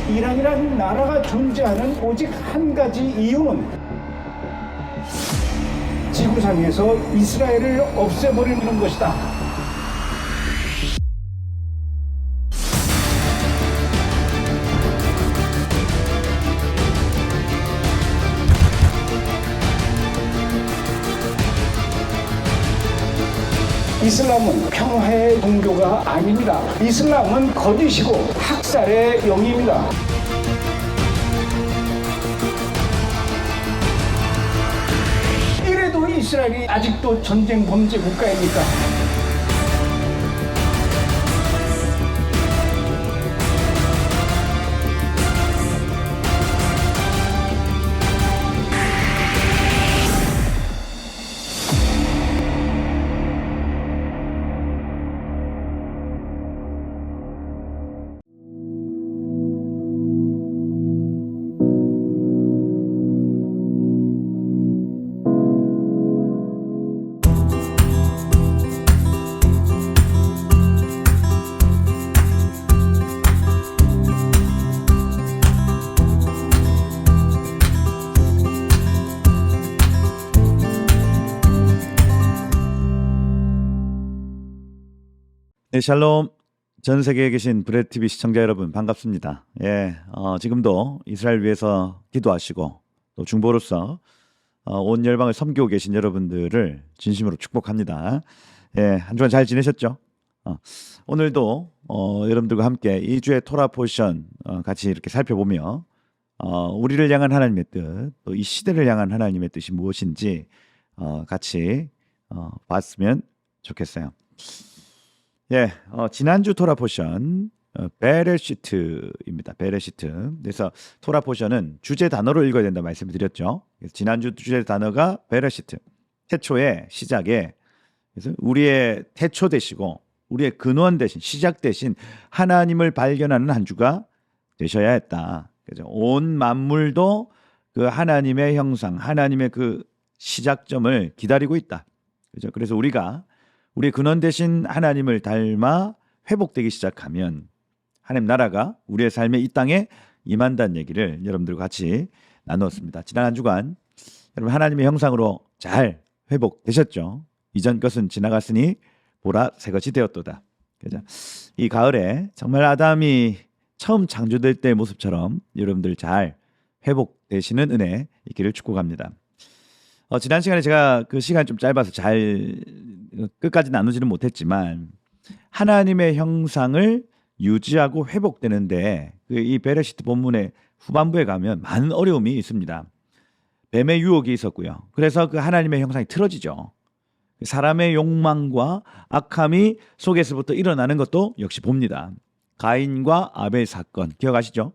이란이라는 나라가 존재하는 오직 한 가지 이유는 지구상에서 이스라엘을 없애버리는 것이다. 이슬람은 평화의 종교가 아닙니다. 이슬람은 거짓이고 학살의 영입니다. 이래도 이스라엘이 아직도 전쟁 범죄 국가입니까? 네, 샬롬. 전 세계에 계신 브레드TV 시청자 여러분 반갑습니다. 지금도 이스라엘 위해서 기도하시고 또 중보로서 온 열방을 섬기고 계신 여러분들을 진심으로 축복합니다. 한 주간 잘 지내셨죠? 오늘도 여러분들과 함께 2주의 토라 포션 같이 이렇게 살펴보며 우리를 향한 하나님의 뜻, 또 이 시대를 향한 하나님의 뜻이 무엇인지 같이 봤으면 좋겠어요. 지난주 토라 포션 베레시트입니다. 베레시트. 그래서 토라 포션은 주제 단어로 읽어야 된다 말씀을 드렸죠. 그래서 지난주 주제 단어가 베레시트. 태초의 시작에, 그래서 우리의 태초 되시고 우리의 근원 대신, 시작 대신 하나님을 발견하는 한 주가 되셔야 했다. 그죠? 온 만물도 그 하나님의 형상, 하나님의 그 시작점을 기다리고 있다. 그죠? 그래서 우리가 우리 근원 대신 하나님을 닮아 회복되기 시작하면 하나님 나라가 우리의 삶에 이 땅에 임한다는 얘기를 여러분들과 같이 나누었습니다. 지난 한 주간 여러분 하나님의 형상으로 잘 회복되셨죠? 이전 것은 지나갔으니 보라 새 것이 되었도다. 그죠? 이 가을에 정말 아담이 처음 창조될 때의 모습처럼 여러분들 잘 회복되시는 은혜 있기를 축복합니다. 지난 시간에 제가 그 시간이 좀 짧아서 잘 끝까지 나누지는 못했지만 하나님의 형상을 유지하고 회복되는데 이 베레시트 본문의 후반부에 가면 많은 어려움이 있습니다. 뱀의 유혹이 있었고요. 그래서 그 하나님의 형상이 틀어지죠. 사람의 욕망과 악함이 속에서부터 일어나는 것도 역시 봅니다. 가인과 아벨 사건 기억하시죠?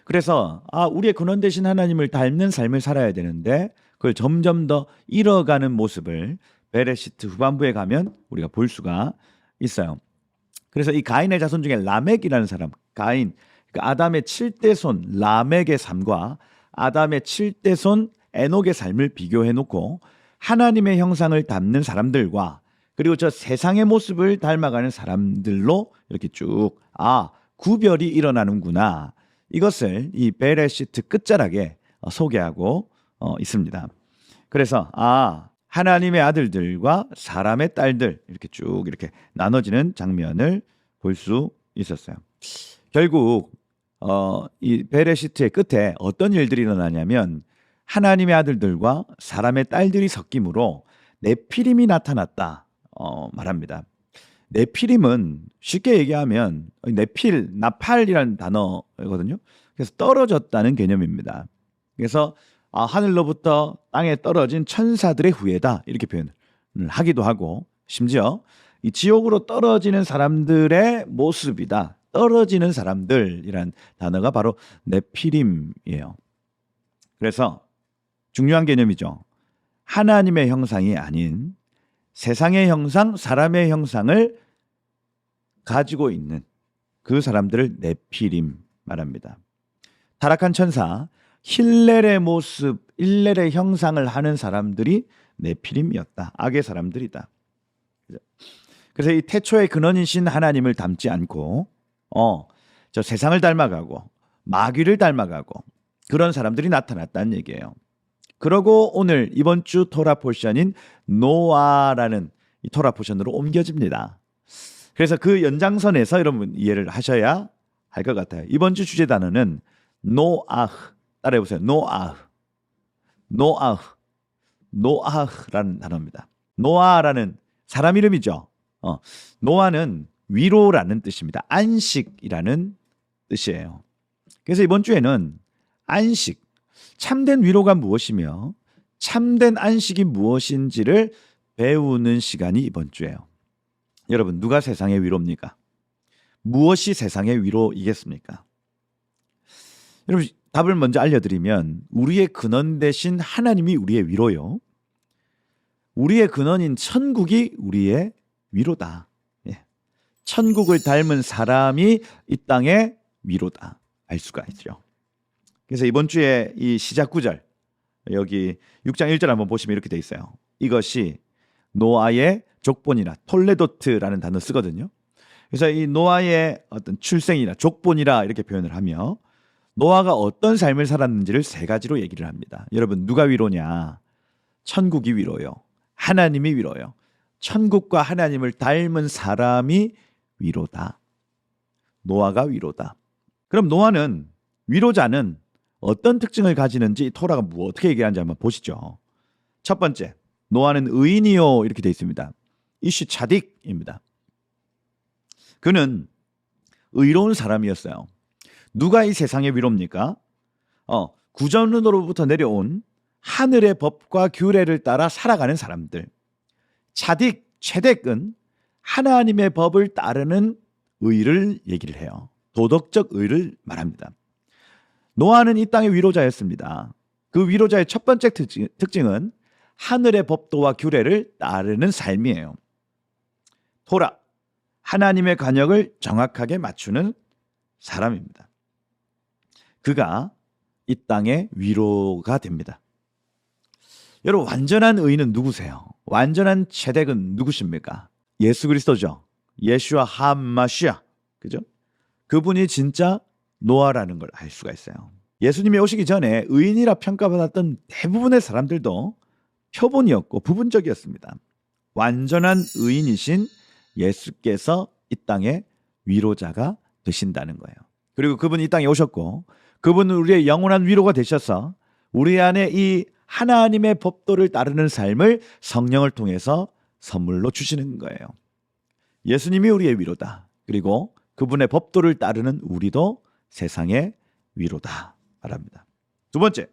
그래서 우리의 근원 되신 하나님을 닮는 삶을 살아야 되는데 그걸 점점 더 잃어가는 모습을 베레시트 후반부에 가면 우리가 볼 수가 있어요. 그래서 이 가인의 자손 중에 라멕이라는 사람, 가인, 그러니까 아담의 7대 손 라멕의 삶과 아담의 7대 손 에녹의 삶을 비교해 놓고 하나님의 형상을 담는 사람들과 그리고 저 세상의 모습을 닮아가는 사람들로 이렇게 쭉 구별이 일어나는구나. 이것을 이 베레시트 끝자락에 소개하고 있습니다. 그래서 하나님의 아들들과 사람의 딸들 이렇게 쭉 이렇게 나눠지는 장면을 볼 수 있었어요. 결국 이 베레시트의 끝에 어떤 일들이 일어나냐면 하나님의 아들들과 사람의 딸들이 섞임으로 네피림이 나타났다 말합니다. 네피림은 쉽게 얘기하면 나팔이라는 단어거든요. 그래서 떨어졌다는 개념입니다. 그래서 하늘로부터 땅에 떨어진 천사들의 후예다 이렇게 표현을 하기도 하고 심지어 이 지옥으로 떨어지는 사람들의 모습이다. 떨어지는 사람들이란 단어가 바로 네피림이에요. 그래서 중요한 개념이죠. 하나님의 형상이 아닌 세상의 형상, 사람의 형상을 가지고 있는 그 사람들을 네피림 말합니다. 타락한 천사 힐렐의 모습, 힐렐의 형상을 하는 사람들이 네피림이었다. 악의 사람들이다. 그래서 이 태초의 근원이신 하나님을 닮지 않고 저 세상을 닮아가고 마귀를 닮아가고 그런 사람들이 나타났다는 얘기예요. 그러고 오늘 이번 주 토라 포션인 노아라는 이 토라 포션으로 옮겨집니다. 그래서 그 연장선에서 여러분 이해를 하셔야 할 것 같아요. 이번 주 주제 단어는 노아흐. 따라해보세요. 노아흐라는 단어입니다. 노아라는 사람 이름이죠. 노아는 위로라는 뜻입니다. 안식이라는 뜻이에요. 그래서 이번 주에는 안식, 참된 위로가 무엇이며 참된 안식이 무엇인지를 배우는 시간이 이번 주예요. 여러분, 누가 세상의 위로입니까? 무엇이 세상의 위로이겠습니까? 여러분, 답을 먼저 알려드리면 우리의 근원 대신 하나님이 우리의 위로요. 우리의 근원인 천국이 우리의 위로다. 예. 천국을 닮은 사람이 이 땅의 위로다. 알 수가 있죠. 그래서 이번 주에 이 시작 구절 여기 6장 1절 한번 보시면 이렇게 돼 있어요. 이것이 노아의 족본이나 톨레도트라는 단어 쓰거든요. 그래서 이 노아의 어떤 출생이나 족본이라 이렇게 표현을 하며 노아가 어떤 삶을 살았는지를 세 가지로 얘기를 합니다. 여러분, 누가 위로냐? 천국이 위로요. 하나님이 위로요. 천국과 하나님을 닮은 사람이 위로다. 노아가 위로다. 그럼 노아는, 위로자는 어떤 특징을 가지는지 토라가 어떻게 얘기하는지 한번 보시죠. 첫 번째, 노아는 의인이요 이렇게 되어 있습니다. 이슈 차딕입니다. 그는 의로운 사람이었어요. 누가 이 세상의 위로입니까? 구전으로부터 내려온 하늘의 법과 규례를 따라 살아가는 사람들. 차딕, 최덱은 하나님의 법을 따르는 의를 얘기를 해요. 도덕적 의를 말합니다. 노아는 이 땅의 위로자였습니다. 그 위로자의 첫 번째 특징은 하늘의 법도와 규례를 따르는 삶이에요. 토라, 하나님의 관역을 정확하게 맞추는 사람입니다. 그가 이 땅의 위로가 됩니다. 여러분, 완전한 의인은 누구세요? 완전한 체덱은 누구십니까? 예수 그리스도죠. 예슈아 하마시아, 그죠? 그분이 진짜 노아라는 걸 알 수가 있어요. 예수님이 오시기 전에 의인이라 평가받았던 대부분의 사람들도 표본이었고 부분적이었습니다. 완전한 의인이신 예수께서 이 땅의 위로자가 되신다는 거예요. 그리고 그분이 이 땅에 오셨고 그분은 우리의 영원한 위로가 되셔서 우리 안에 이 하나님의 법도를 따르는 삶을 성령을 통해서 선물로 주시는 거예요. 예수님이 우리의 위로다. 그리고 그분의 법도를 따르는 우리도 세상의 위로다 말합니다. 두 번째,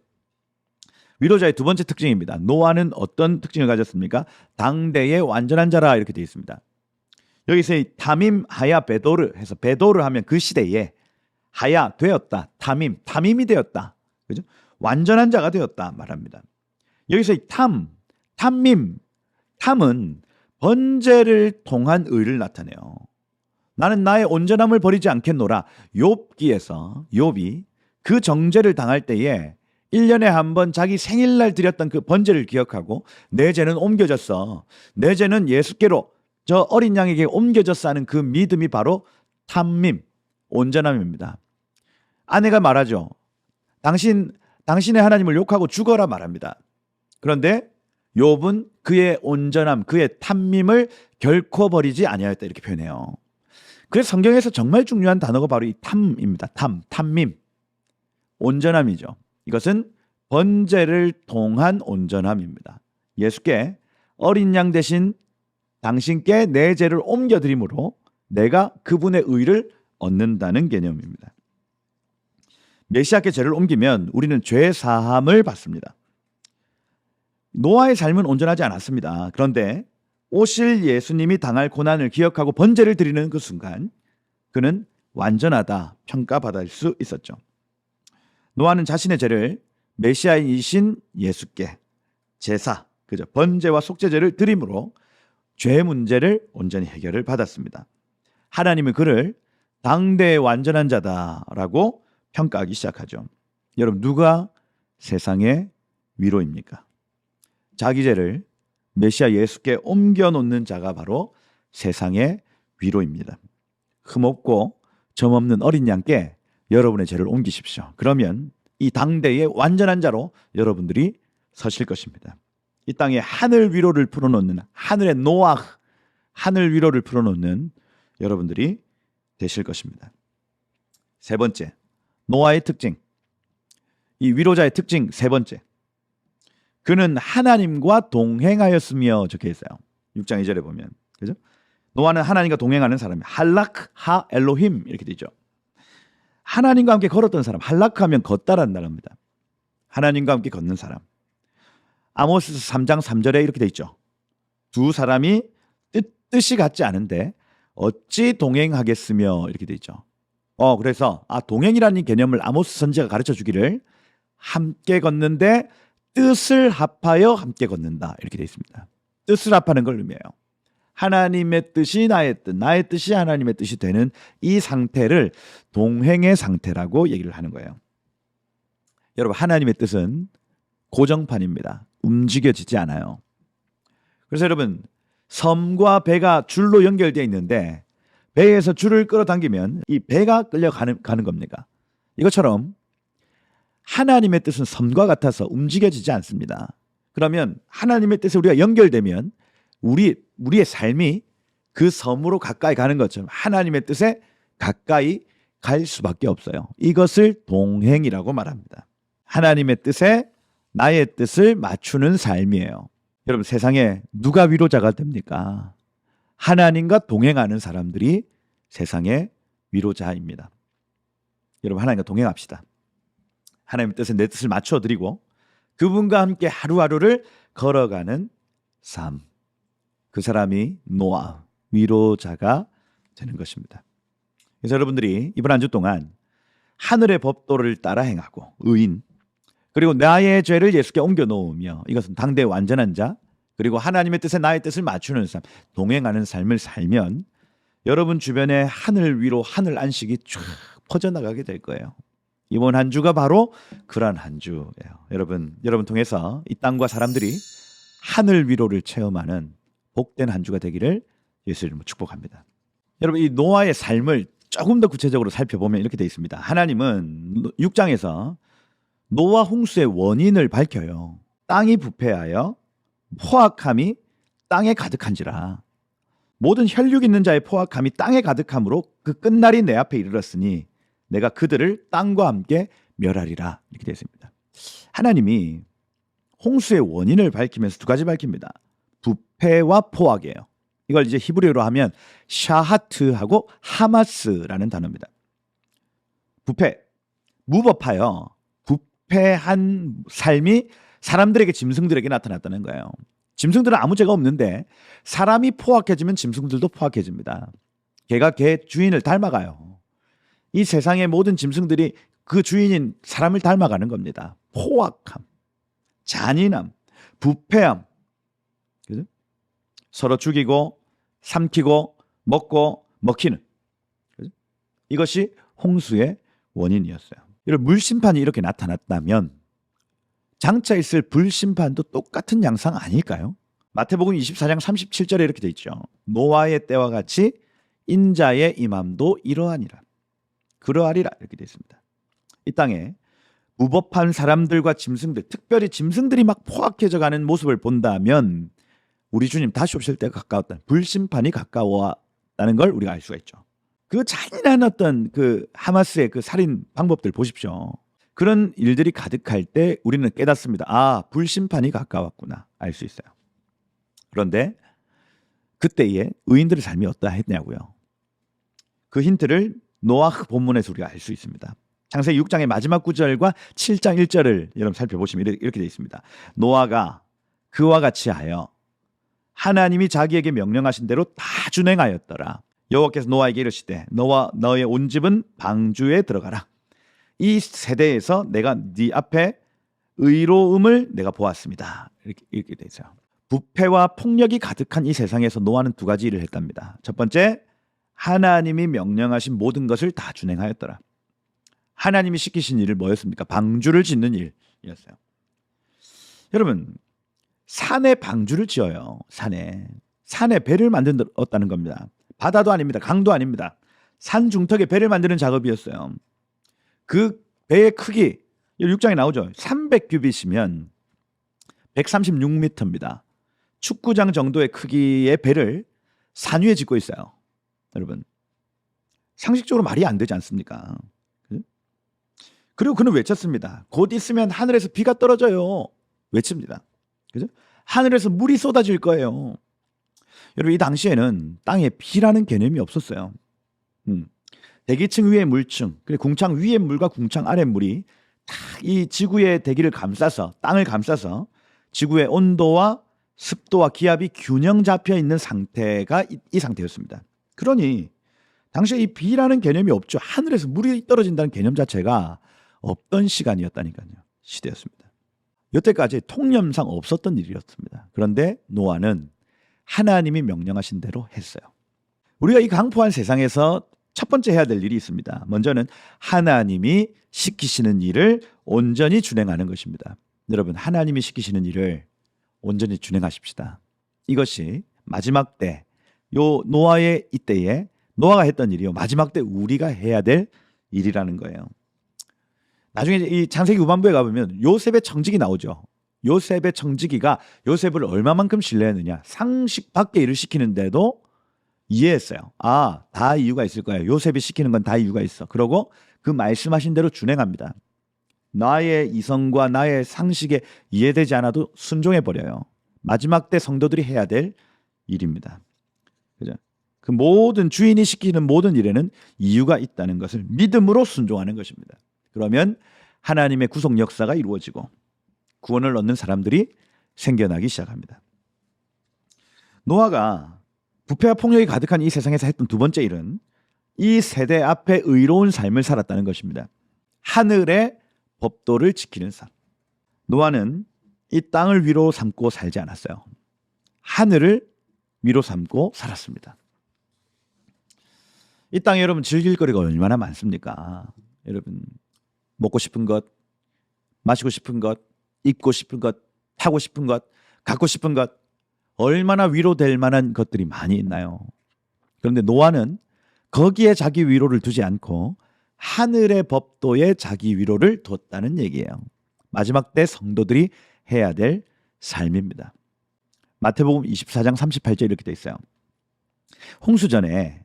위로자의 두 번째 특징입니다. 노아는 어떤 특징을 가졌습니까? 당대의 완전한 자라 이렇게 되어 있습니다. 여기서 이 타밈 하야 베도르 해서 베도르 하면 그 시대에 하야 되었다. 탐임이 되었다. 그죠? 완전한 자가 되었다 말합니다. 여기서 이 탐민, 탐은 번제를 통한 의를 나타내요. 나는 나의 온전함을 버리지 않겠노라. 욥기에서 욥이 그 정죄를 당할 때에 1년에 한 번 자기 생일날 드렸던 그 번제를 기억하고 내 죄는 옮겨졌어. 내 죄는 예수께로 저 어린 양에게 옮겨졌어 하는 그 믿음이 바로 탐민, 온전함입니다. 아내가 말하죠. 당신의 하나님을 욕하고 죽어라 말합니다. 그런데 욥은 그의 온전함, 그의 탐밈을 결코 버리지 아니하였다 이렇게 표현해요. 그래서 성경에서 정말 중요한 단어가 바로 이 탐입니다. 탐밈, 온전함이죠. 이것은 번제를 통한 온전함입니다. 예수께 어린 양 대신 당신께 내 죄를 옮겨드림으로 내가 그분의 의를 얻는다는 개념입니다. 메시아께 죄를 옮기면 우리는 죄 사함을 받습니다. 노아의 삶은 온전하지 않았습니다. 그런데 오실 예수님이 당할 고난을 기억하고 번제를 드리는 그 순간 그는 완전하다 평가받을 수 있었죠. 노아는 자신의 죄를 메시아이신 예수께 제사, 그죠? 번제와 속죄제를 드림으로 죄 문제를 온전히 해결을 받았습니다. 하나님은 그를 당대의 완전한 자다라고 평가하기 시작하죠. 여러분, 누가 세상의 위로입니까? 자기 죄를 메시아 예수께 옮겨놓는 자가 바로 세상의 위로입니다. 흠없고 점없는 어린 양께 여러분의 죄를 옮기십시오. 그러면 이 당대의 완전한 자로 여러분들이 서실 것입니다. 이 땅에 하늘 위로를 풀어놓는 하늘의 노아흐, 하늘 위로를 풀어놓는 여러분들이 되실 것입니다. 세 번째, 노아의 특징. 이 위로자의 특징 세 번째. 그는 하나님과 동행하였으며 적혀 있어요. 6장 2절에 보면. 그죠? 노아는 하나님과 동행하는 사람이 할락 하 엘로힘 이렇게 되죠. 하나님과 함께 걸었던 사람, 할락하면 걷다라는 단어입니다. 하나님과 함께 걷는 사람. 아모스서 3장 3절에 이렇게 돼 있죠. 두 사람이 뜻이 같지 않은데 어찌 동행하겠으며 이렇게 돼 있죠. 그래서 동행이라는 개념을 아모스 선지자가 가르쳐 주기를 함께 걷는데 뜻을 합하여 함께 걷는다 이렇게 돼 있습니다. 뜻을 합하는 걸 의미해요. 하나님의 뜻이 나의 뜻, 나의 뜻이 하나님의 뜻이 되는 이 상태를 동행의 상태라고 얘기를 하는 거예요. 여러분, 하나님의 뜻은 고정판입니다. 움직여지지 않아요. 그래서 여러분, 섬과 배가 줄로 연결되어 있는데 배에서 줄을 끌어당기면 이 배가 끌려가는 겁니까? 이것처럼 하나님의 뜻은 섬과 같아서 움직여지지 않습니다. 그러면 하나님의 뜻에 우리가 연결되면 우리의 삶이 그 섬으로 가까이 가는 것처럼 하나님의 뜻에 가까이 갈 수밖에 없어요. 이것을 동행이라고 말합니다. 하나님의 뜻에 나의 뜻을 맞추는 삶이에요. 여러분, 세상에 누가 위로자가 됩니까? 하나님과 동행하는 사람들이 세상의 위로자입니다. 여러분, 하나님과 동행합시다. 하나님의 뜻에 내 뜻을 맞춰드리고 그분과 함께 하루하루를 걸어가는 삶. 그 사람이 노아, 위로자가 되는 것입니다. 그래서 여러분들이 이번 한 주 동안 하늘의 법도를 따라 행하고 의인, 그리고 나의 죄를 예수께 옮겨 놓으며 이것은 당대의 완전한 자, 그리고 하나님의 뜻에 나의 뜻을 맞추는 삶, 동행하는 삶을 살면 여러분 주변에 하늘 위로 하늘 안식이 쫙 퍼져나가게 될 거예요. 이번 한 주가 바로 그러한 한 주예요. 여러분 통해서 이 땅과 사람들이 하늘 위로를 체험하는 복된 한 주가 되기를 예수 이름으로 축복합니다. 여러분, 이 노아의 삶을 조금 더 구체적으로 살펴보면 이렇게 되어 있습니다. 하나님은 6장에서 노아 홍수의 원인을 밝혀요. 땅이 부패하여 포악함이 땅에 가득한지라. 모든 혈육 있는 자의 포악함이 땅에 가득함으로 그 끝날이 내 앞에 이르렀으니 내가 그들을 땅과 함께 멸하리라. 이렇게 되어 있습니다. 하나님이 홍수의 원인을 밝히면서 두 가지 밝힙니다. 부패와 포악이에요. 이걸 이제 히브리어로 하면 샤하트하고 하마스라는 단어입니다. 부패, 무법하여 부패한 삶이 사람들에게, 짐승들에게 나타났다는 거예요. 짐승들은 아무 죄가 없는데 사람이 포악해지면 짐승들도 포악해집니다. 개가 개 주인을 닮아가요. 이 세상의 모든 짐승들이 그 주인인 사람을 닮아가는 겁니다. 포악함, 잔인함, 부패함, 그죠? 서로 죽이고 삼키고 먹고 먹히는, 그죠? 이것이 홍수의 원인이었어요. 이런 물심판이 이렇게 나타났다면 장차 있을 불심판도 똑같은 양상 아닐까요? 마태복음 24장 37절에 이렇게 돼 있죠. 노아의 때와 같이 인자의 임함도 이러하니라. 그러하리라 이렇게 돼 있습니다. 이 땅에 무법한 사람들과 짐승들, 특별히 짐승들이 막 포악해져 가는 모습을 본다면 우리 주님 다시 오실 때가 가까웠다. 불심판이 가까웠다는 걸 우리가 알 수가 있죠. 그 잔인한 어떤 그 하마스의 그 살인 방법들 보십시오. 그런 일들이 가득할 때 우리는 깨닫습니다. 불심판이 가까웠구나. 알 수 있어요. 그런데 그때의 의인들의 삶이 어떠했냐고요. 그 힌트를 노아흐 본문에서 우리가 알 수 있습니다. 창세기 6장의 마지막 구절과 7장 1절을 여러분 살펴보시면 이렇게 되어 있습니다. 노아가 그와 같이 하여 하나님이 자기에게 명령하신 대로 다 준행하였더라. 여호와께서 노아에게 이르시되 너와 너의 온 집은 방주에 들어가라. 이 세대에서 내가 네 앞에 의로움을 내가 보았습니다. 이렇게 되어 있어요. 부패와 폭력이 가득한 이 세상에서 노아는 두 가지 일을 했답니다. 첫 번째, 하나님이 명령하신 모든 것을 다 준행하였더라. 하나님이 시키신 일을 뭐였습니까? 방주를 짓는 일이었어요. 여러분, 산에 방주를 지어요. 산에 배를 만들었다는 겁니다. 바다도 아닙니다. 강도 아닙니다. 산 중턱에 배를 만드는 작업이었어요. 그 배의 크기 6장에 나오죠. 300규빗이면 136m입니다. 축구장 정도의 크기의 배를 산 위에 짓고 있어요. 여러분, 상식적으로 말이 안 되지 않습니까? 그리고 그는 외쳤습니다. 곧 있으면 하늘에서 비가 떨어져요. 외칩니다. 그죠? 하늘에서 물이 쏟아질 거예요. 여러분, 이 당시에는 땅에 비라는 개념이 없었어요. 대기층 위의 물층, 그리고 궁창 위의 물과 궁창 아래 물이 다 이 지구의 대기를 감싸서, 땅을 감싸서 지구의 온도와 습도와 기압이 균형 잡혀 있는 상태가 이 상태였습니다. 그러니 당시에 이 비라는 개념이 없죠. 하늘에서 물이 떨어진다는 개념 자체가 없던 시간이었다니까요. 시대였습니다. 여태까지 통념상 없었던 일이었습니다. 그런데 노아는 하나님이 명령하신 대로 했어요. 우리가 이 강포한 세상에서 첫 번째 해야 될 일이 있습니다. 먼저는 하나님이 시키시는 일을 온전히 준행하는 것입니다. 여러분, 하나님이 시키시는 일을 온전히 준행하십시다. 이것이 마지막 때, 요 노아의 이때에 노아가 했던 일이요, 마지막 때 우리가 해야 될 일이라는 거예요. 나중에 이 창세기 후반부에 가보면 요셉의 청지기 나오죠. 요셉의 청지기가 요셉을 얼마만큼 신뢰했느냐, 상식 밖의 일을 시키는데도 이해했어요. 아, 다 이유가 있을 거예요. 요셉이 시키는 건 다 이유가 있어. 그러고 그 말씀하신 대로 준행합니다. 나의 이성과 나의 상식에 이해되지 않아도 순종해 버려요. 마지막 때 성도들이 해야 될 일입니다. 그죠? 그 모든 주인이 시키는 모든 일에는 이유가 있다는 것을 믿음으로 순종하는 것입니다. 그러면 하나님의 구속 역사가 이루어지고 구원을 얻는 사람들이 생겨나기 시작합니다. 노아가 부패와 폭력이 가득한 이 세상에서 했던 두 번째 일은 이 세대 앞에 의로운 삶을 살았다는 것입니다. 하늘의 법도를 지키는 삶. 노아는 이 땅을 위로 삼고 살지 않았어요. 하늘을 위로 삼고 살았습니다. 이 땅에 여러분 즐길 거리가 얼마나 많습니까? 여러분, 먹고 싶은 것, 마시고 싶은 것, 입고 싶은 것, 타고 싶은 것, 갖고 싶은 것, 얼마나 위로될 만한 것들이 많이 있나요? 그런데 노아는 거기에 자기 위로를 두지 않고 하늘의 법도에 자기 위로를 뒀다는 얘기예요. 마지막 때 성도들이 해야 될 삶입니다. 마태복음 24장 38절 이렇게 돼 있어요. 홍수전에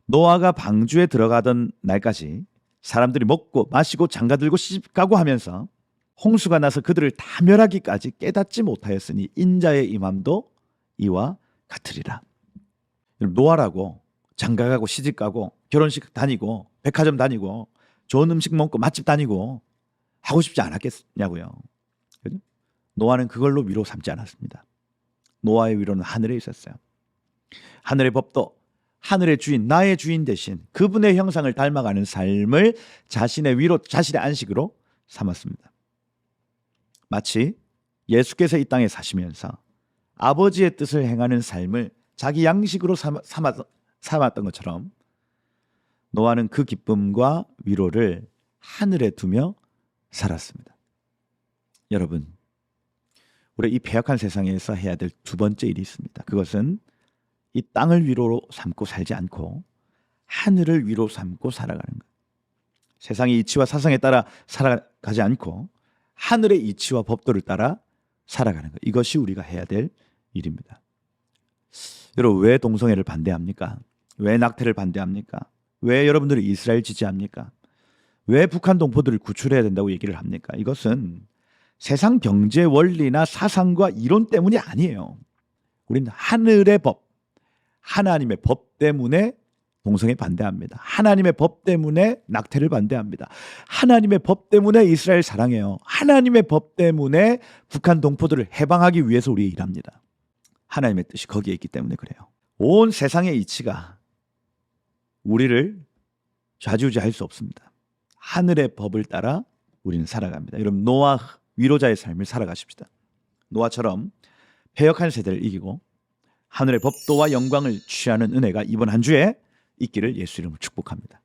노아가 방주에 들어가던 날까지 사람들이 먹고 마시고 장가들고 시집가고 하면서 홍수가 나서 그들을 다 멸하기까지 깨닫지 못하였으니 인자의 임함도 이와 같으리라. 노아라고 장가가고 시집가고 결혼식 다니고 백화점 다니고 좋은 음식 먹고 맛집 다니고 하고 싶지 않았겠냐고요. 그죠? 노아는 그걸로 위로 삼지 않았습니다. 노아의 위로는 하늘에 있었어요. 하늘의 법도, 하늘의 주인, 나의 주인 대신 그분의 형상을 닮아가는 삶을 자신의 위로, 자신의 안식으로 삼았습니다. 마치 예수께서 이 땅에 사시면서 아버지의 뜻을 행하는 삶을 자기 양식으로 삼았던 것처럼 노아는 그 기쁨과 위로를 하늘에 두며 살았습니다. 여러분, 우리 이 패역한 세상에서 해야 될 두 번째 일이 있습니다. 그것은 이 땅을 위로 삼고 살지 않고 하늘을 위로 삼고 살아가는 것. 세상의 이치와 사상에 따라 살아가지 않고 하늘의 이치와 법도를 따라 살아가는 것. 이것이 우리가 해야 될 일입니다. 여러분, 왜 동성애를 반대합니까? 왜 낙태를 반대합니까? 왜 여러분들이 이스라엘 지지합니까? 왜 북한 동포들을 구출해야 된다고 얘기를 합니까? 이것은 세상 경제 원리나 사상과 이론 때문이 아니에요. 우리는 하늘의 법, 하나님의 법 때문에 동성애 반대합니다. 하나님의 법 때문에 낙태를 반대합니다. 하나님의 법 때문에 이스라엘 사랑해요. 하나님의 법 때문에 북한 동포들을 해방하기 위해서 우리 일합니다. 하나님의 뜻이 거기에 있기 때문에 그래요. 온 세상의 이치가 우리를 좌지우지할 수 없습니다. 하늘의 법을 따라 우리는 살아갑니다. 여러분, 노아 위로자의 삶을 살아가십시다. 노아처럼 패역한 세대를 이기고 하늘의 법도와 영광을 취하는 은혜가 이번 한 주에 있기를 예수 이름으로 축복합니다.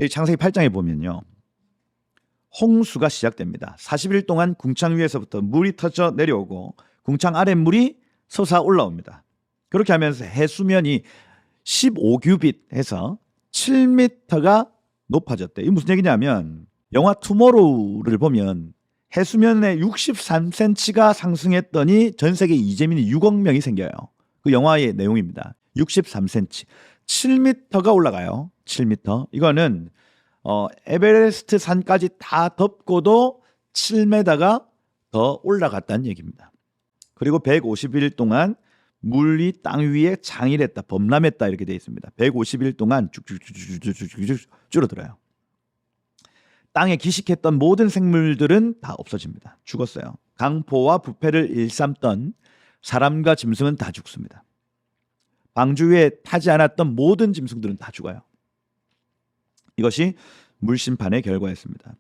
이 창세기 8장에 보면요, 홍수가 시작됩니다. 40일 동안 궁창 위에서부터 물이 터져 내려오고 궁창 아래 물이 솟아 올라옵니다. 그렇게 하면서 해수면이 15규빗 해서 7m가 높아졌대. 이게 무슨 얘기냐면 영화 투모로우를 보면 해수면에 63cm가 상승했더니 전 세계 이재민이 6억 명이 생겨요. 그 영화의 내용입니다. 63cm, 7m가 올라가요. 7m. 이거는 에베레스트 산까지 다 덮고도 7m가 더 올라갔다는 얘기입니다. 그리고 150일 동안 물이 땅 위에 창일했다, 범람했다 이렇게 되어 있습니다. 150일 동안 쭉쭉쭉쭉쭉쭉 줄어들어요. 땅에 기식했던 모든 생물들은 다 없어집니다. 죽었어요. 강포와 부패를 일삼던 사람과 짐승은 다 죽습니다. 방주 위에 타지 않았던 모든 짐승들은 다 죽어요. 이것이 물심판의 결과였습니다.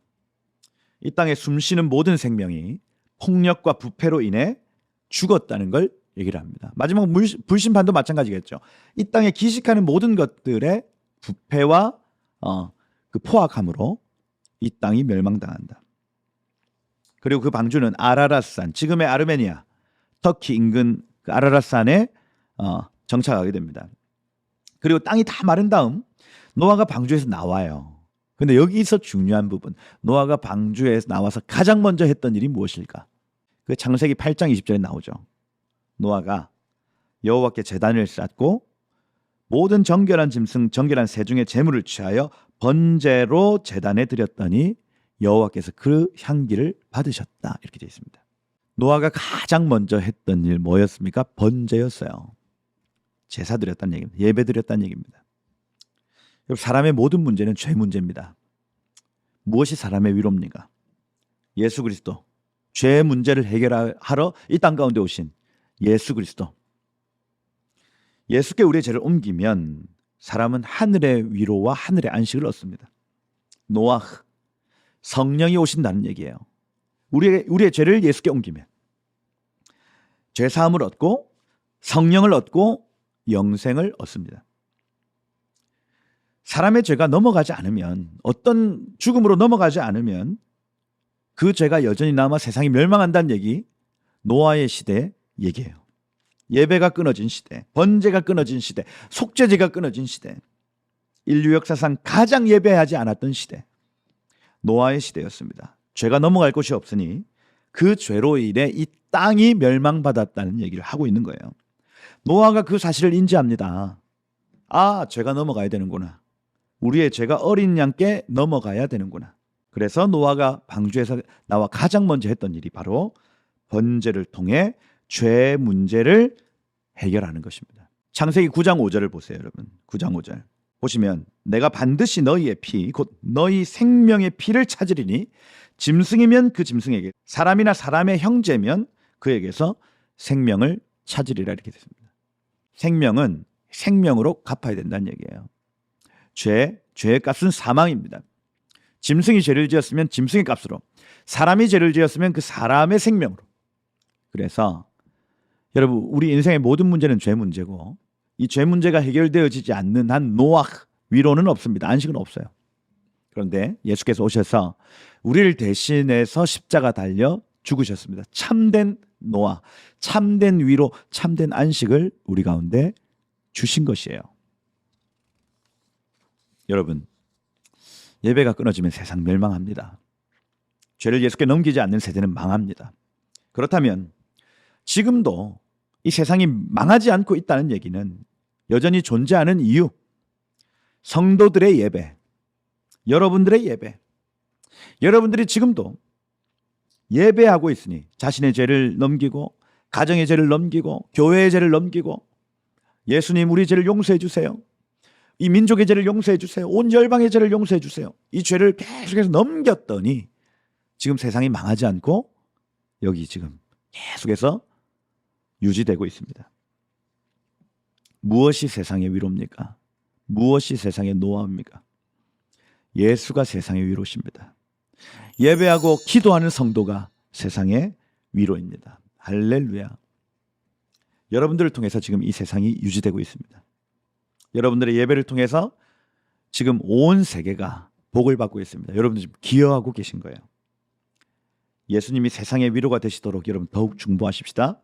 이 땅에 숨쉬는 모든 생명이 폭력과 부패로 인해 죽었다는 걸 얘기를 합니다. 마지막 불심판도 마찬가지겠죠. 이 땅에 기식하는 모든 것들의 부패와 그 포악함으로 이 땅이 멸망당한다. 그리고 그 방주는 아라랏산, 지금의 아르메니아, 터키 인근 그 아라랏산에 정착하게 됩니다. 그리고 땅이 다 마른 다음 노아가 방주에서 나와요. 근데 여기서 중요한 부분, 노아가 방주에서 나와서 가장 먼저 했던 일이 무엇일까? 그 창세기 8장 20절에 나오죠. 노아가 여호와께 제단을 쌓고 모든 정결한 짐승, 정결한 새 중에 제물을 취하여 번제로 제단에 드렸더니 여호와께서 그 향기를 받으셨다. 이렇게 되어 있습니다. 노아가 가장 먼저 했던 일 뭐였습니까? 번제였어요. 제사 드렸다는 얘기입니다. 예배 드렸다는 얘기입니다. 사람의 모든 문제는 죄 문제입니다. 무엇이 사람의 위로입니까? 예수 그리스도. 죄 문제를 해결하러 이 땅 가운데 오신 예수 그리스도. 예수께 우리의 죄를 옮기면 사람은 하늘의 위로와 하늘의 안식을 얻습니다. 노아흐, 성령이 오신다는 얘기예요. 우리의 죄를 예수께 옮기면 죄 사함을 얻고 성령을 얻고 영생을 얻습니다. 사람의 죄가 넘어가지 않으면, 어떤 죽음으로 넘어가지 않으면 그 죄가 여전히 남아 세상이 멸망한다는 얘기, 노아의 시대 얘기예요. 예배가 끊어진 시대, 번제가 끊어진 시대, 속죄제가 끊어진 시대, 인류 역사상 가장 예배하지 않았던 시대, 노아의 시대였습니다. 죄가 넘어갈 곳이 없으니 그 죄로 인해 이 땅이 멸망받았다는 얘기를 하고 있는 거예요. 노아가 그 사실을 인지합니다. 아, 죄가 넘어가야 되는구나. 우리의 죄가 어린 양께 넘어가야 되는구나. 그래서 노아가 방주에서 나와 가장 먼저 했던 일이 바로 번제를 통해 죄 문제를 해결하는 것입니다. 창세기 9장 5절을 보세요, 여러분. 9장 5절 보시면 내가 반드시 너희의 피, 곧 너희 생명의 피를 찾으리니 짐승이면 그 짐승에게, 사람이나 사람의 형제면 그에게서 생명을 찾으리라 이렇게 됐습니다. 생명은 생명으로 갚아야 된다는 얘기예요. 죄의 값은 사망입니다. 짐승이 죄를 지었으면 짐승의 값으로, 사람이 죄를 지었으면 그 사람의 생명으로. 그래서 여러분, 우리 인생의 모든 문제는 죄 문제고, 이 죄 문제가 해결되어지지 않는 한 노아 위로는 없습니다. 안식은 없어요. 그런데 예수께서 오셔서 우리를 대신해서 십자가 달려 죽으셨습니다. 참된 노아, 참된 위로, 참된 안식을 우리 가운데 주신 것이에요. 여러분, 예배가 끊어지면 세상 멸망합니다. 죄를 예수께 넘기지 않는 세대는 망합니다. 그렇다면 지금도 이 세상이 망하지 않고 있다는 얘기는 여전히 존재하는 이유, 성도들의 예배, 여러분들의 예배, 여러분들이 지금도 예배하고 있으니 자신의 죄를 넘기고, 가정의 죄를 넘기고, 교회의 죄를 넘기고, 예수님 우리 죄를 용서해 주세요, 이 민족의 죄를 용서해 주세요, 온 열방의 죄를 용서해 주세요, 이 죄를 계속해서 넘겼더니 지금 세상이 망하지 않고 여기 지금 계속해서 유지되고 있습니다. 무엇이 세상의 위로입니까? 무엇이 세상의 노아입니까? 예수가 세상의 위로십니다. 예배하고 기도하는 성도가 세상의 위로입니다. 할렐루야. 여러분들을 통해서 지금 이 세상이 유지되고 있습니다. 여러분들의 예배를 통해서 지금 온 세계가 복을 받고 있습니다. 여러분들 지금 기여하고 계신 거예요. 예수님이 세상의 위로가 되시도록 여러분 더욱 중보하십시다.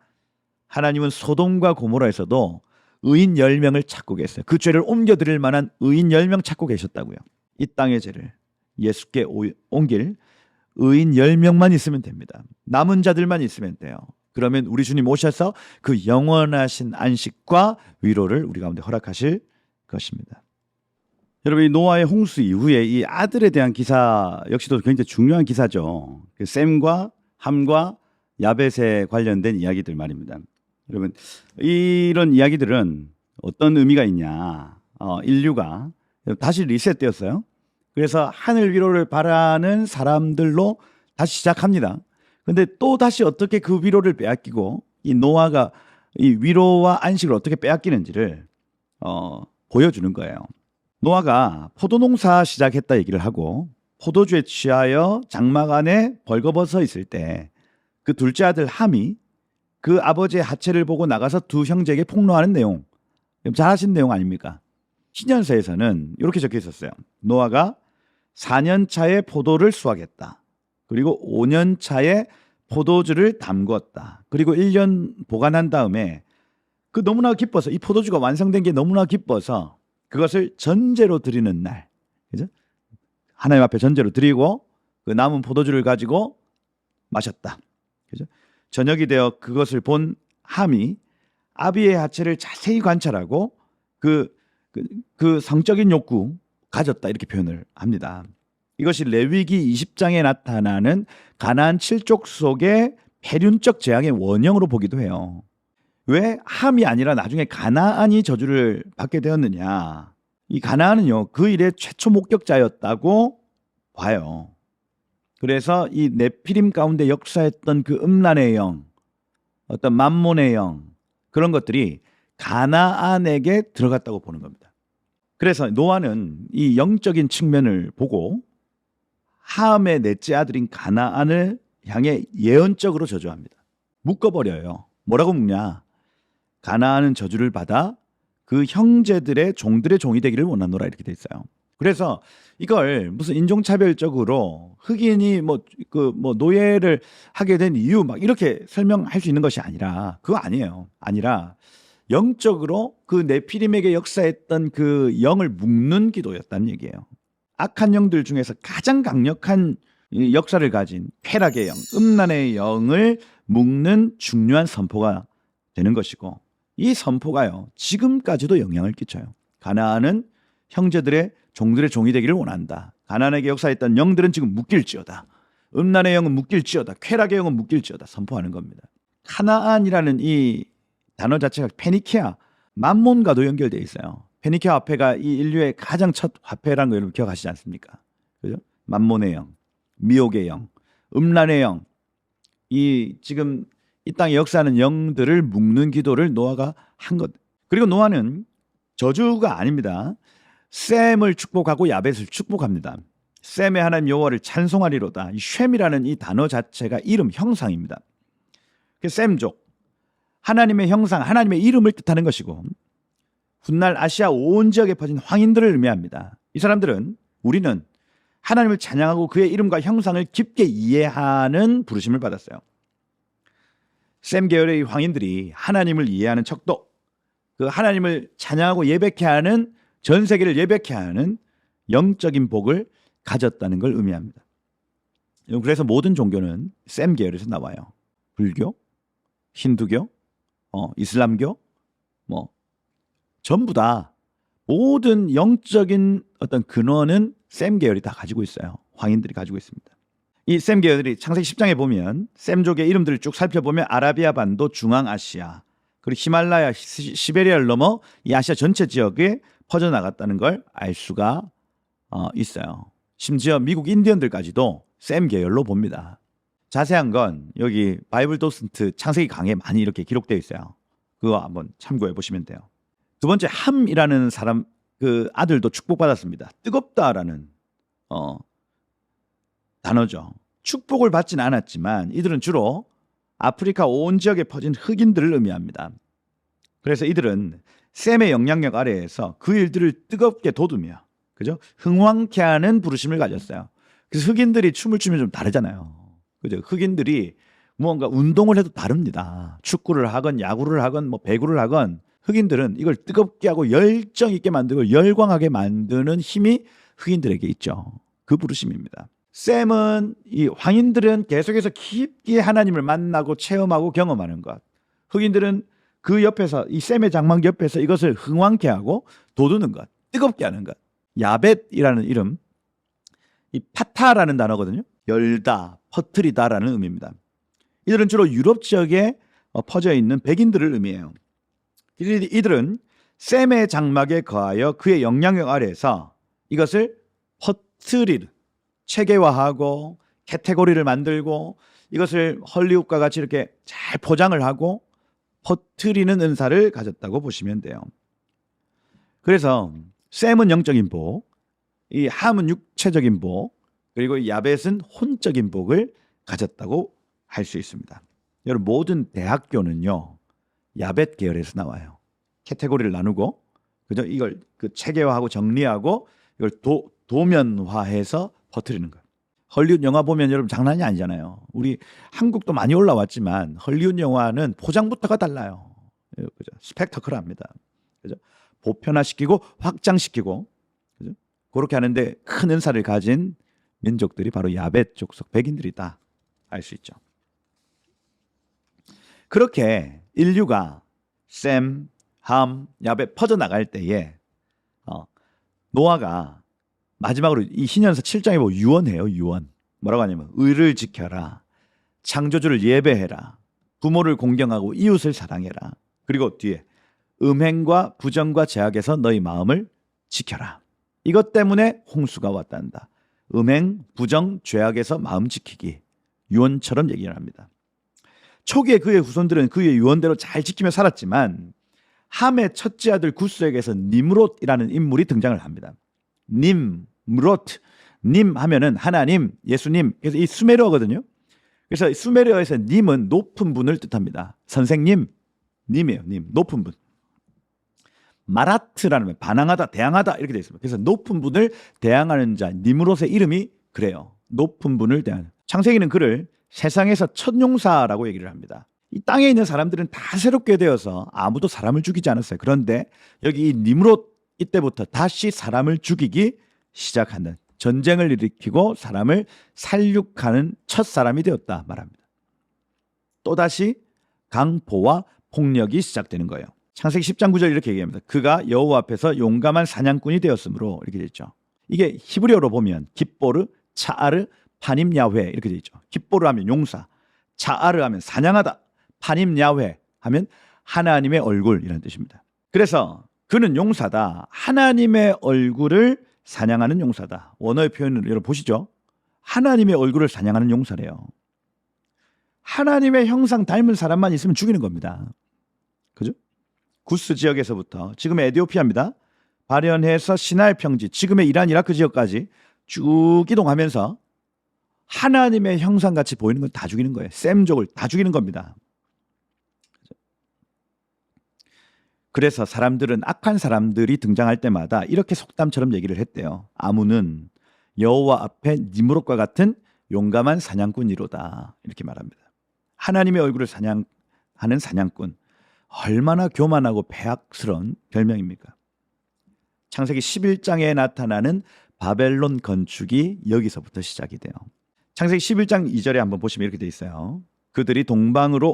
하나님은 소돔과 고모라에서도 의인 10명을 찾고 계세요. 그 죄를 옮겨드릴 만한 의인 10명 찾고 계셨다고요. 이 땅의 죄를 예수께 옮길 의인 10명만 있으면 됩니다. 남은 자들만 있으면 돼요. 그러면 우리 주님 오셔서 그 영원하신 안식과 위로를 우리 가운데 허락하실 것입니다. 여러분, 이 노아의 홍수 이후에 이 아들에 대한 기사 역시도 굉장히 중요한 기사죠. 그 셈과 함과 야벳에 관련된 이야기들 말입니다. 여러분, 이런 이야기들은 어떤 의미가 있냐? 인류가 다시 리셋되었어요. 그래서 하늘 위로를 바라는 사람들로 다시 시작합니다. 근데 또 다시 어떻게 그 위로를 빼앗기고 이 노아가 이 위로와 안식을 어떻게 빼앗기는지를 보여주는 거예요. 노아가 포도농사 시작했다 얘기를 하고 포도주에 취하여 장막 안에 벌거벗어 있을 때 그 둘째 아들 함이 그 아버지의 하체를 보고 나가서 두 형제에게 폭로하는 내용, 잘 아신 내용 아닙니까? 신년서에서는 이렇게 적혀 있었어요. 노아가 4년 차에 포도를 수확했다. 그리고 5년 차에 포도주를 담궜다. 그리고 1년 보관한 다음에 그 너무나 기뻐서 이 포도주가 완성된 게 너무나 기뻐서 그것을 전제로 드리는 날, 그죠? 하나님 앞에 전제로 드리고 그 남은 포도주를 가지고 마셨다. 그죠? 저녁이 되어 그것을 본 함이 아비의 하체를 자세히 관찰하고 그 성적인 욕구 가졌다 이렇게 표현을 합니다. 이것이 레위기 20장에 나타나는 가나안 7족 속의 폐륜적 재앙의 원형으로 보기도 해요. 왜 함이 아니라 나중에 가나안이 저주를 받게 되었느냐? 이 가나안은요, 그 일의 최초 목격자였다고 봐요. 그래서 이 네피림 가운데 역사했던 그 음란의 영, 어떤 만몬의 영, 그런 것들이 가나안에게 들어갔다고 보는 겁니다. 그래서 노아는 이 영적인 측면을 보고 함의 넷째 아들인 가나안을 향해 예언적으로 저주합니다. 묶어버려요. 뭐라고 묶냐? 가나안은 저주를 받아 그 형제들의 종들의 종이 되기를 원하노라 이렇게 돼 있어요. 그래서 이걸 무슨 인종차별적으로 흑인이 노예를 하게 된 이유 막 이렇게 설명할 수 있는 것이 아니라 그거 아니에요. 아니라 영적으로 그 네피림에게 역사했던 그 영을 묶는 기도였다는 얘기예요. 악한 영들 중에서 가장 강력한 역사를 가진 쾌락의 영, 음란의 영을 묶는 중요한 선포가 되는 것이고 이 선포가요 지금까지도 영향을 끼쳐요. 가나안은 형제들의 종들의 종이 되기를 원한다. 가나안에게 역사했던 영들은 지금 묶일지어다. 음란의 영은 묶일지어다. 쾌락의 영은 묶일지어다. 선포하는 겁니다. 카나안이라는 이 단어 자체가 페니키아, 만몬과도 연결되어 있어요. 페니키아 화폐가 이 인류의 가장 첫 화폐라는 거 여러분 기억하시지 않습니까? 그죠? 만몬의 영, 미혹의 영, 음란의 영, 이 지금 이 땅에 역사하는 영들을 묶는 기도를 노아가 한 것. 그리고 노아는 저주가 아닙니다. 셈을 축복하고 야벳을 축복합니다. 셈의 하나님 여호와를 찬송하리로다. 이 쉔이라는 이 단어 자체가 이름 형상입니다. 셈족, 하나님의 형상, 하나님의 이름을 뜻하는 것이고 훗날 아시아 온 지역에 퍼진 황인들을 의미합니다. 이 사람들은 우리는 하나님을 찬양하고 그의 이름과 형상을 깊게 이해하는 부르심을 받았어요. 셈 계열의 황인들이 하나님을 이해하는 척도, 그 하나님을 찬양하고 예배케 하는 전 세계를 예배케 하는 영적인 복을 가졌다는 걸 의미합니다. 그래서 모든 종교는 셈 계열에서 나와요. 불교, 힌두교, 이슬람교, 전부 다 모든 영적인 어떤 근원은 셈 계열이 다 가지고 있어요. 황인들이 가지고 있습니다. 이 셈 계열들이 창세기 10장에 보면 셈족의 이름들을 쭉 살펴보면 아라비아 반도, 중앙아시아, 그리고 히말라야, 시베리아를 넘어 이 아시아 전체 지역에 퍼져나갔다는 걸 알 수가 있어요. 심지어 미국 인디언들까지도 셈 계열로 봅니다. 자세한 건 여기 바이블 도슨트 창세기 강에 많이 이렇게 기록되어 있어요. 그거 한번 참고해 보시면 돼요. 두 번째, 함이라는 사람 그 아들도 축복받았습니다. 뜨겁다라는 단어죠. 축복을 받지는 않았지만 이들은 주로 아프리카 온 지역에 퍼진 흑인들을 의미합니다. 그래서 이들은 셈의 영향력 아래에서 그 일들을 뜨겁게 돋우며, 그죠? 흥황케 하는 부르심을 가졌어요. 그래서 흑인들이 춤을 추면 좀 다르잖아요. 그죠? 흑인들이 무언가 운동을 해도 다릅니다. 축구를 하건 야구를 하건 배구를 하건 흑인들은 이걸 뜨겁게 하고 열정 있게 만들고 열광하게 만드는 힘이 흑인들에게 있죠. 그 부르심입니다. 셈은 이 황인들은 계속해서 깊게 하나님을 만나고 체험하고 경험하는 것. 흑인들은 그 옆에서 이 셈의 장막 옆에서 이것을 흥황케 하고 돋우는 것, 뜨겁게 하는 것. 야벳이라는 이름, 이 파타라는 단어거든요. 열다, 퍼뜨리다라는 의미입니다. 이들은 주로 유럽 지역에 퍼져 있는 백인들을 의미해요. 이들은 셈의 장막에 거하여 그의 영향력 아래에서 이것을 퍼뜨리는, 체계화하고 카테고리를 만들고 이것을 헐리우드과 같이 이렇게 잘 포장을 하고 퍼뜨리는 은사를 가졌다고 보시면 돼요. 그래서 셈은 영적인 복, 이 함은 육체적인 복, 그리고 이 야벳은 혼적인 복을 가졌다고 할 수 있습니다. 여러분, 모든 대학교는요 야벳 계열에서 나와요. 카테고리를 나누고, 그죠? 이걸 그 체계화하고 정리하고 이걸 도면화해서 퍼뜨리는 거예요. 헐리우드 영화 보면 여러분 장난이 아니잖아요. 우리 한국도 많이 올라왔지만 헐리우드 영화는 포장부터가 달라요. 그죠? 스펙터클합니다. 그죠? 보편화시키고 확장시키고, 그죠? 그렇게 하는데 큰 은사를 가진 민족들이 바로 야벳 족속 백인들이다 알 수 있죠. 그렇게 인류가 셈, 함, 야벳 퍼져나갈 때에 노아가 마지막으로 이 신년서 7장에 보면 유언해요. 유언. 뭐라고 하냐면 의를 지켜라, 창조주를 예배해라, 부모를 공경하고 이웃을 사랑해라. 그리고 뒤에 음행과 부정과 죄악에서 너희 마음을 지켜라. 이것 때문에 홍수가 왔단다. 음행, 부정, 죄악에서 마음 지키기. 유언처럼 얘기를 합니다. 초기에 그의 후손들은 그의 유언대로 잘 지키며 살았지만 함의 첫째 아들 구스에게서 니므롯이라는 인물이 등장을 합니다. 님므롯, 님 하면은 하나님, 예수님. 그래서 이 수메르어거든요. 그래서 수메르어에서 님은 높은 분을 뜻합니다. 선생님, 님이에요. 님, 높은 분. 마라트라는 말, 반항하다, 대항하다 이렇게 되어 있습니다. 그래서 높은 분을 대항하는 자, 니므롯의 이름이 그래요. 높은 분을 대항하는. 창세기는 그를 세상에서 첫 용사라고 얘기를 합니다. 이 땅에 있는 사람들은 다 새롭게 되어서 아무도 사람을 죽이지 않았어요. 그런데 여기 이 니므롯 이때부터 다시 사람을 죽이기 시작하는, 전쟁을 일으키고 사람을 살육하는 첫 사람이 되었다 말합니다. 또다시 강포와 폭력이 시작되는 거예요. 창세기 10장 9절 이렇게 얘기합니다. 그가 여호와 앞에서 용감한 사냥꾼이 되었으므로 이렇게 되어 있죠. 이게 히브리어로 보면 깃보르, 차아르, 파님 야훼 이렇게 되어 있죠. 깃보르 하면 용사, 차아르 하면 사냥하다, 파님 야훼 하면 하나님의 얼굴이라는 뜻입니다. 그래서 그는 용사다. 하나님의 얼굴을 사냥하는 용사다. 원어의 표현을 여러분 보시죠. 하나님의 얼굴을 사냥하는 용사래요. 하나님의 형상 닮은 사람만 있으면 죽이는 겁니다. 그죠? 구스 지역에서부터 지금의 에티오피아입니다. 발현해서 시나이 평지, 지금의 이란 이라크 지역까지 쭉 이동하면서 하나님의 형상같이 보이는 건 다 죽이는 거예요. 셈족을 다 죽이는 겁니다. 그래서 사람들은 악한 사람들이 등장할 때마다 이렇게 속담처럼 얘기를 했대요. 아문은 여호와 앞에 니므롯과 같은 용감한 사냥꾼이로다 이렇게 말합니다. 하나님의 얼굴을 사냥하는 사냥꾼, 얼마나 교만하고 배악스러운 별명입니까? 창세기 11장에 나타나는 바벨론 건축이 여기서부터 시작이 돼요. 창세기 11장 2절에 한번 보시면 이렇게 돼 있어요. 그들이 동방으로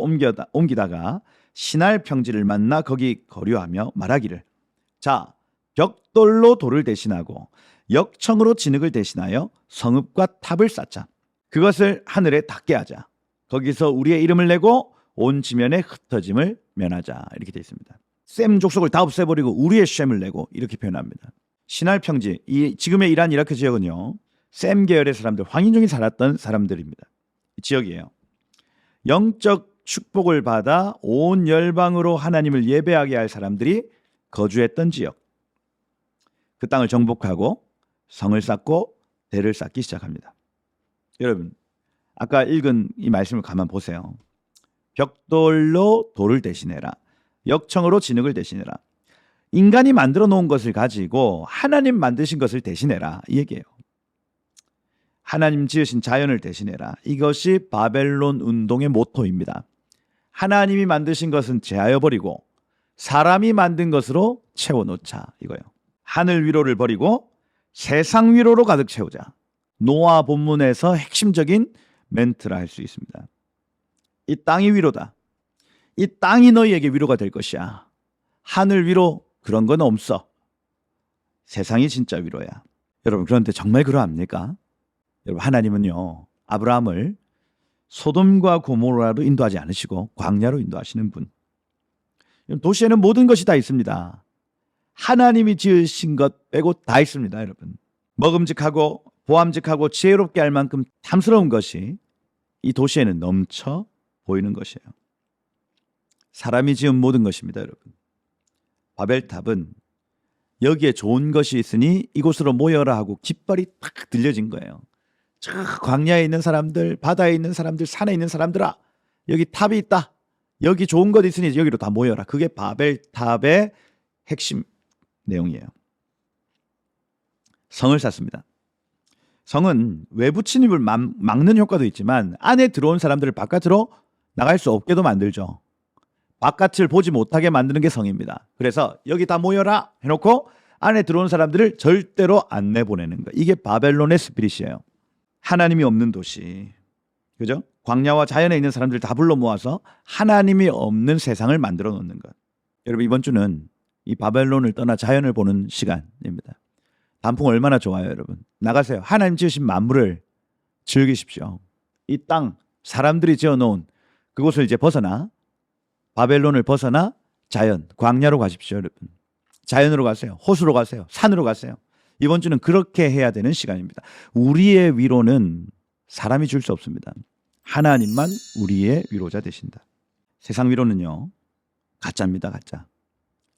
옮기다가 시날 평지를 만나 거기 거류하며 말하기를, 자, 벽돌로 돌을 대신하고 역청으로 진흙을 대신하여 성읍과 탑을 쌓자. 그것을 하늘에 닿게 하자. 거기서 우리의 이름을 내고 온 지면에 흩어짐을 면하자. 이렇게 되어 있습니다. 셈 족속을 다 없애버리고 우리의 셈을 내고 이렇게 표현합니다. 시날 평지, 이 지금의 이란 이라크 지역은요, 셈 계열의 사람들, 황인 중에 살았던 사람들입니다. 지역이에요. 영적 축복을 받아 온 열방으로 하나님을 예배하게 할 사람들이 거주했던 지역. 그 땅을 정복하고 성을 쌓고 대를 쌓기 시작합니다. 여러분, 아까 읽은 이 말씀을 가만 보세요. 벽돌로 돌을 대신해라. 역청으로 진흙을 대신해라. 인간이 만들어 놓은 것을 가지고 하나님 만드신 것을 대신해라. 이 얘기예요. 하나님 지으신 자연을 대신해라. 이것이 바벨론 운동의 모토입니다. 하나님이 만드신 것은 제하여 버리고 사람이 만든 것으로 채워놓자 이거예요. 하늘 위로를 버리고 세상 위로로 가득 채우자. 노아 본문에서 핵심적인 멘트라 할 수 있습니다. 이 땅이 위로다. 이 땅이 너희에게 위로가 될 것이야. 하늘 위로 그런 건 없어. 세상이 진짜 위로야. 여러분, 그런데 정말 그러합니까? 여러분, 하나님은요, 아브라함을 소돔과 고모라로 인도하지 않으시고 광야로 인도하시는 분. 도시에는 모든 것이 다 있습니다. 하나님이 지으신 것 빼고 다 있습니다, 여러분. 먹음직하고 보암직하고 지혜롭게 할 만큼 탐스러운 것이 이 도시에는 넘쳐 보이는 것이에요. 사람이 지은 모든 것입니다, 여러분. 바벨탑은 여기에 좋은 것이 있으니 이곳으로 모여라 하고 깃발이 딱 들려진 거예요. 저 광야에 있는 사람들, 바다에 있는 사람들, 산에 있는 사람들아, 여기 탑이 있다. 여기 좋은 것 있으니 여기로 다 모여라. 그게 바벨탑의 핵심 내용이에요. 성을 샀습니다. 성은 외부 침입을 막는 효과도 있지만 안에 들어온 사람들을 바깥으로 나갈 수 없게도 만들죠. 바깥을 보지 못하게 만드는 게 성입니다. 그래서 여기 다 모여라 해놓고 안에 들어온 사람들을 절대로 안 내보내는 거예요. 이게 바벨론의 스피릿이에요. 하나님이 없는 도시, 그죠? 광야와 자연에 있는 사람들 다 불러 모아서 하나님이 없는 세상을 만들어 놓는 것. 여러분, 이번 주는 이 바벨론을 떠나 자연을 보는 시간입니다. 단풍 얼마나 좋아요, 여러분. 나가세요. 하나님 지으신 만물을 즐기십시오. 이 땅, 사람들이 지어놓은 그곳을 이제 벗어나, 바벨론을 벗어나 자연, 광야로 가십시오, 여러분. 자연으로 가세요. 호수로 가세요. 산으로 가세요. 이번 주는 그렇게 해야 되는 시간입니다. 우리의 위로는 사람이 줄 수 없습니다. 하나님만 우리의 위로자 되신다. 세상 위로는요, 가짜입니다, 가짜.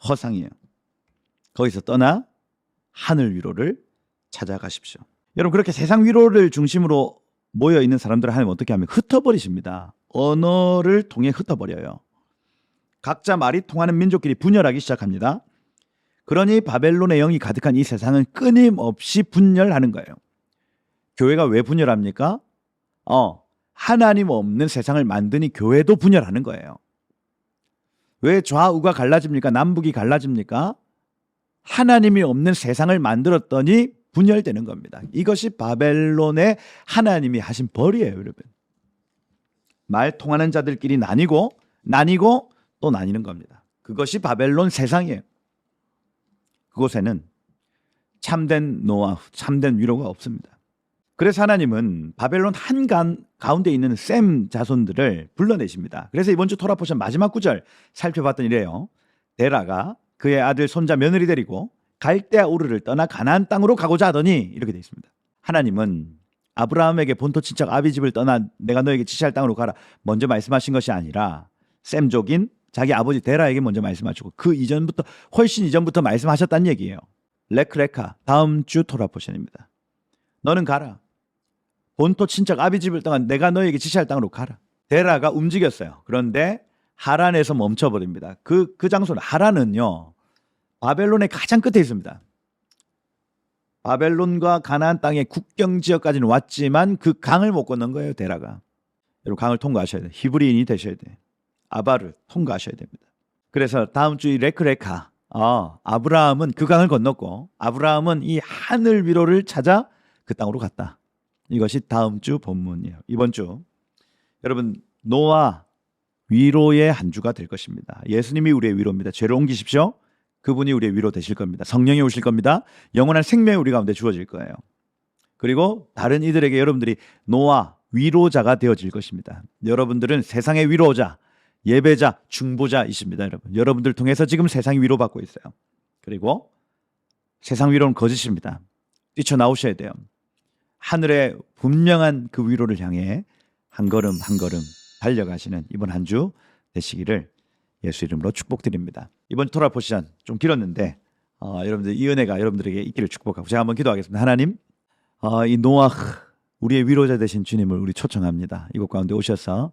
허상이에요. 거기서 떠나 하늘 위로를 찾아가십시오. 여러분, 그렇게 세상 위로를 중심으로 모여 있는 사람들을 하나님 어떻게 하면 흩어버리십니다. 언어를 통해 흩어버려요. 각자 말이 통하는 민족끼리 분열하기 시작합니다. 그러니 바벨론의 영이 가득한 이 세상은 끊임없이 분열하는 거예요. 교회가 왜 분열합니까? 하나님 없는 세상을 만드니 교회도 분열하는 거예요. 왜 좌우가 갈라집니까? 남북이 갈라집니까? 하나님이 없는 세상을 만들었더니 분열되는 겁니다. 이것이 바벨론의 하나님이 하신 벌이에요, 여러분. 말 통하는 자들끼리 나뉘고 또 나뉘는 겁니다. 그것이 바벨론 세상이에요. 그곳에는 참된 노아, 참된 위로가 없습니다. 그래서 하나님은 바벨론 한 가운데 있는 셈 자손들을 불러내십니다. 그래서 이번 주 토라 포션 마지막 구절 살펴봤더니 이래요. 데라가 그의 아들, 손자, 며느리 데리고 갈대아 우르를 떠나 가나안 땅으로 가고자 하더니, 이렇게 되어 있습니다. 하나님은 아브라함에게 본토 친척 아비집을 떠나 내가 너에게 지시할 땅으로 가라 먼저 말씀하신 것이 아니라 셈족인 자기 아버지 데라에게 먼저 말씀하시고 그 이전부터, 훨씬 이전부터 말씀하셨다는 얘기예요. 레크레카, 다음 주 토라 포션입니다. 너는 가라. 본토 친척 아비집을 떠나 내가 너에게 지시할 땅으로 가라. 데라가 움직였어요. 그런데 하란에서 멈춰버립니다. 그 장소는, 하란은요, 바벨론의 가장 끝에 있습니다. 바벨론과 가나안 땅의 국경 지역까지는 왔지만 그 강을 못 건넌 거예요, 데라가. 여러분, 강을 통과하셔야 돼요. 히브리인이 되셔야 돼요. 아바를 통과하셔야 됩니다. 그래서 다음 주 이 레크레카, 아브라함은 그 강을 건넜고 아브라함은 이 하늘 위로를 찾아 그 땅으로 갔다. 이것이 다음 주 본문이에요. 이번 주 여러분, 노아 위로의 한 주가 될 것입니다. 예수님이 우리의 위로입니다. 죄를 옮기십시오. 그분이 우리의 위로 되실 겁니다. 성령이 오실 겁니다. 영원한 생명이 우리 가운데 주어질 거예요. 그리고 다른 이들에게 여러분들이 노아 위로자가 되어질 것입니다. 여러분들은 세상의 위로자, 예배자, 중보자이십니다. 여러분들 통해서 지금 세상이 위로받고 있어요. 그리고 세상 위로는 거짓입니다. 뛰쳐나오셔야 돼요. 하늘의 분명한 그 위로를 향해 한 걸음 한 걸음 달려가시는 이번 한 주 되시기를 예수 이름으로 축복드립니다. 이번 토라 포션 좀 길었는데 여러분들 이 은혜가 여러분들에게 있기를 축복하고 제가 한번 기도하겠습니다. 하나님, 이 노아 우리의 위로자 되신 주님을 우리 초청합니다. 이곳 가운데 오셔서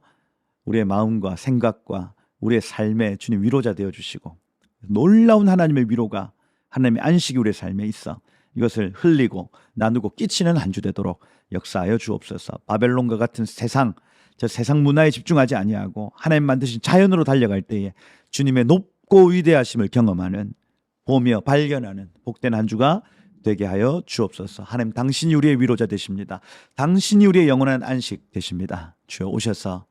우리의 마음과 생각과 우리의 삶에 주님 위로자 되어주시고 놀라운 하나님의 위로가, 하나님의 안식이 우리의 삶에 있어 이것을 흘리고 나누고 끼치는 한 주 되도록 역사하여 주옵소서. 바벨론과 같은 세상, 저 세상 문화에 집중하지 아니하고 하나님 만드신 자연으로 달려갈 때에 주님의 높고 위대하심을 경험하는, 보며 발견하는 복된 한 주가 되게 하여 주옵소서. 하나님 당신이 우리의 위로자 되십니다. 당신이 우리의 영원한 안식 되십니다. 주여 오셔서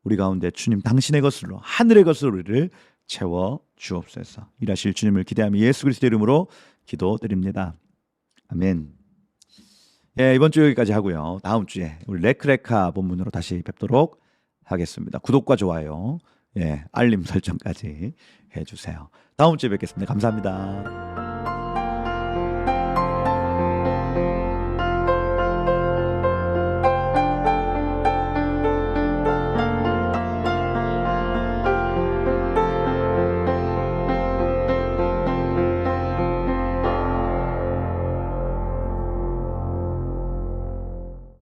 우리 가운데 주님 당신의 것으로 하늘의 것으로 우리를 채워 주옵소서. 일하실 주님을 기대하며 예수 그리스도의 이름으로 기도드립니다. 아멘. 예, 이번 주 여기까지 하고요. 다음 주에 우리 레크레카 본문으로 다시 뵙도록 하겠습니다. 구독과 좋아요, 예, 알림 설정까지 해주세요. 다음 주에 뵙겠습니다. 감사합니다.